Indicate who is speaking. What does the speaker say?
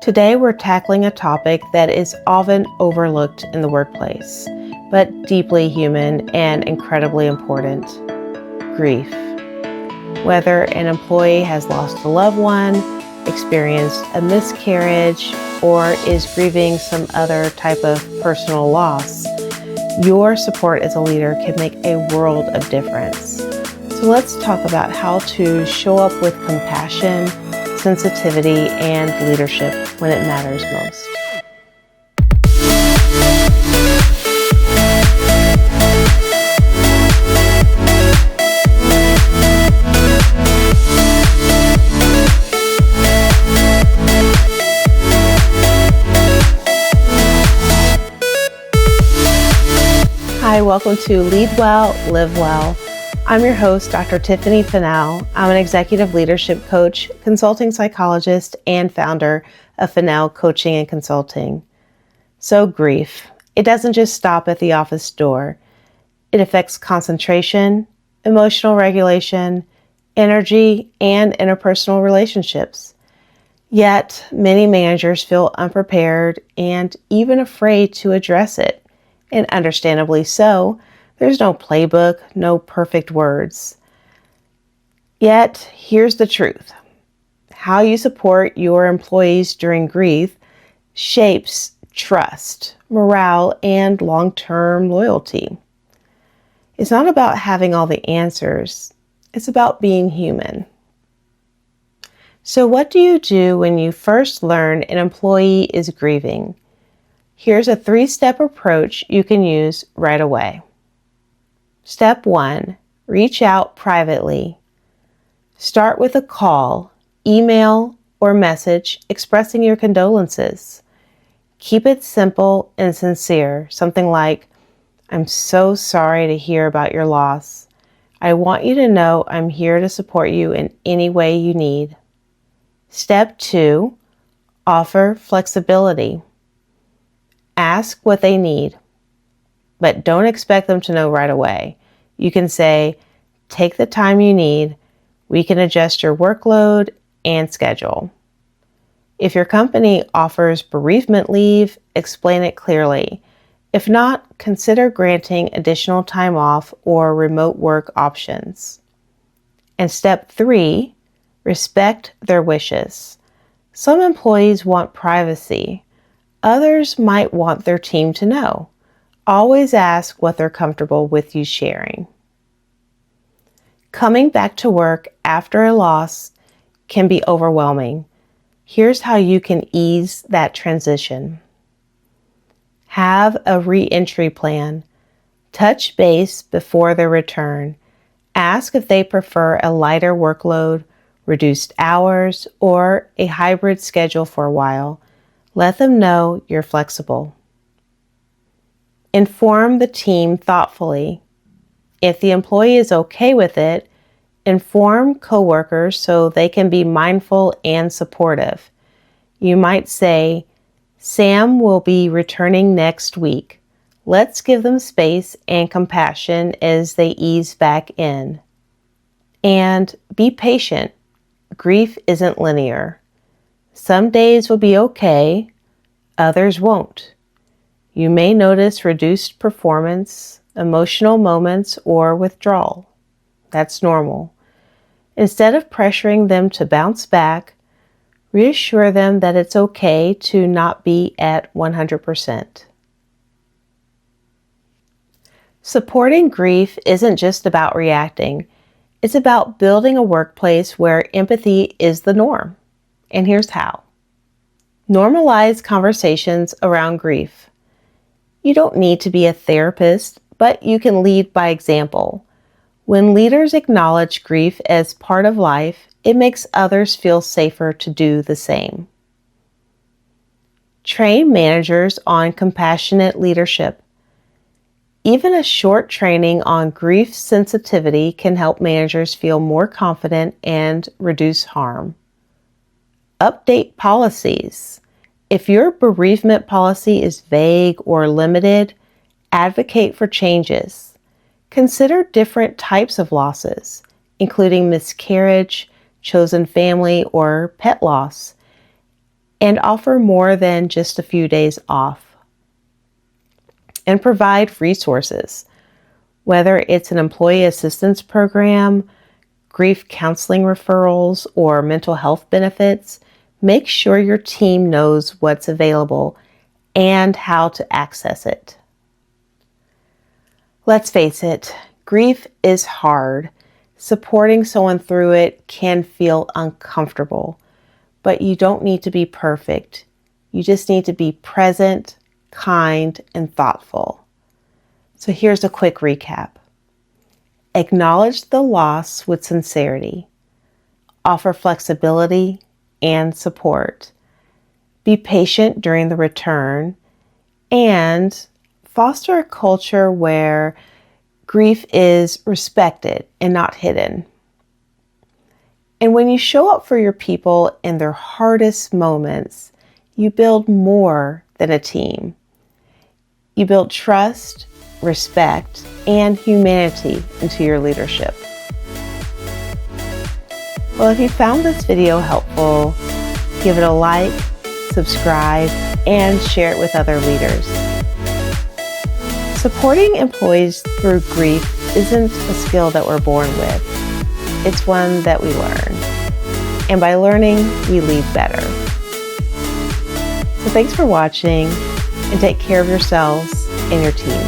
Speaker 1: Today we're tackling a topic that is often overlooked in the workplace, but deeply human and incredibly important: grief. Whether an employee has lost a loved one, experienced a miscarriage, or is grieving some other type of personal loss, your support as a leader can make a world of difference. So let's talk about how to show up with compassion, sensitivity, and leadership when it matters most. Hi, welcome to Lead Well, Live Well. I'm your host, Dr. Tiffany Fennell. I'm an executive leadership coach, consulting psychologist, and founder of Fennell Coaching Consulting. So grief, it doesn't just stop at the office door. It affects concentration, emotional regulation, energy, and interpersonal relationships. Yet, many managers feel unprepared and even afraid to address it. And understandably so. There's no playbook, no perfect words. Yet, here's the truth. How you support your employees during grief shapes trust, morale, and long-term loyalty. It's not about having all the answers. It's about being human. So what do you do when you first learn an employee is grieving? Here's a 3-step approach you can use right away. Step 1, reach out privately. Start with a call, email, or message expressing your condolences. Keep it simple and sincere, something like, "I'm so sorry to hear about your loss. I want you to know I'm here to support you in any way you need." Step 2, offer flexibility. Ask what they need, but don't expect them to know right away. You can say, "Take the time you need. We can adjust your workload and schedule." If your company offers bereavement leave, explain it clearly. If not, consider granting additional time off or remote work options. And step 3, respect their wishes. Some employees want privacy. Others might want their team to know. Always ask what they're comfortable with you sharing. Coming back to work after a loss can be overwhelming. Here's how you can ease that transition. Have a re-entry plan. Touch base before their return. Ask if they prefer a lighter workload, reduced hours, or a hybrid schedule for a while. Let them know you're flexible. Inform the team thoughtfully. If the employee is okay with it, inform coworkers so they can be mindful and supportive. You might say, "Sam will be returning next week. Let's give them space and compassion as they ease back in." And be patient. Grief isn't linear. Some days will be okay, others won't. You may notice reduced performance, emotional moments, or withdrawal. That's normal. Instead of pressuring them to bounce back, reassure them that it's okay to not be at 100%. Supporting grief isn't just about reacting. It's about building a workplace where empathy is the norm. And here's how. Normalize conversations around grief. You don't need to be a therapist, but you can lead by example. When leaders acknowledge grief as part of life, it makes others feel safer to do the same. Train managers on compassionate leadership. Even a short training on grief sensitivity can help managers feel more confident and reduce harm. Update policies. If your bereavement policy is vague or limited, advocate for changes. Consider different types of losses, including miscarriage, chosen family, or pet loss. and offer more than just a few days off. And provide resources, whether it's an employee assistance program, grief counseling referrals, or mental health benefits. Make sure your team knows what's available and how to access it. Let's face it, grief is hard. Supporting someone through it can feel uncomfortable, but you don't need to be perfect. You just need to be present, kind, and thoughtful. So here's a quick recap. Acknowledge the loss with sincerity. Offer flexibility and support. Be patient during the return, and foster a culture where grief is respected and not hidden. And when you show up for your people in their hardest moments, you build more than a team. You build trust, respect, and humanity into your leadership. Well, if you found this video helpful, give it a like, subscribe, and share it with other leaders. Supporting employees through grief isn't a skill that we're born with. It's one that we learn. And by learning, we lead better. So thanks for watching, and take care of yourselves and your team.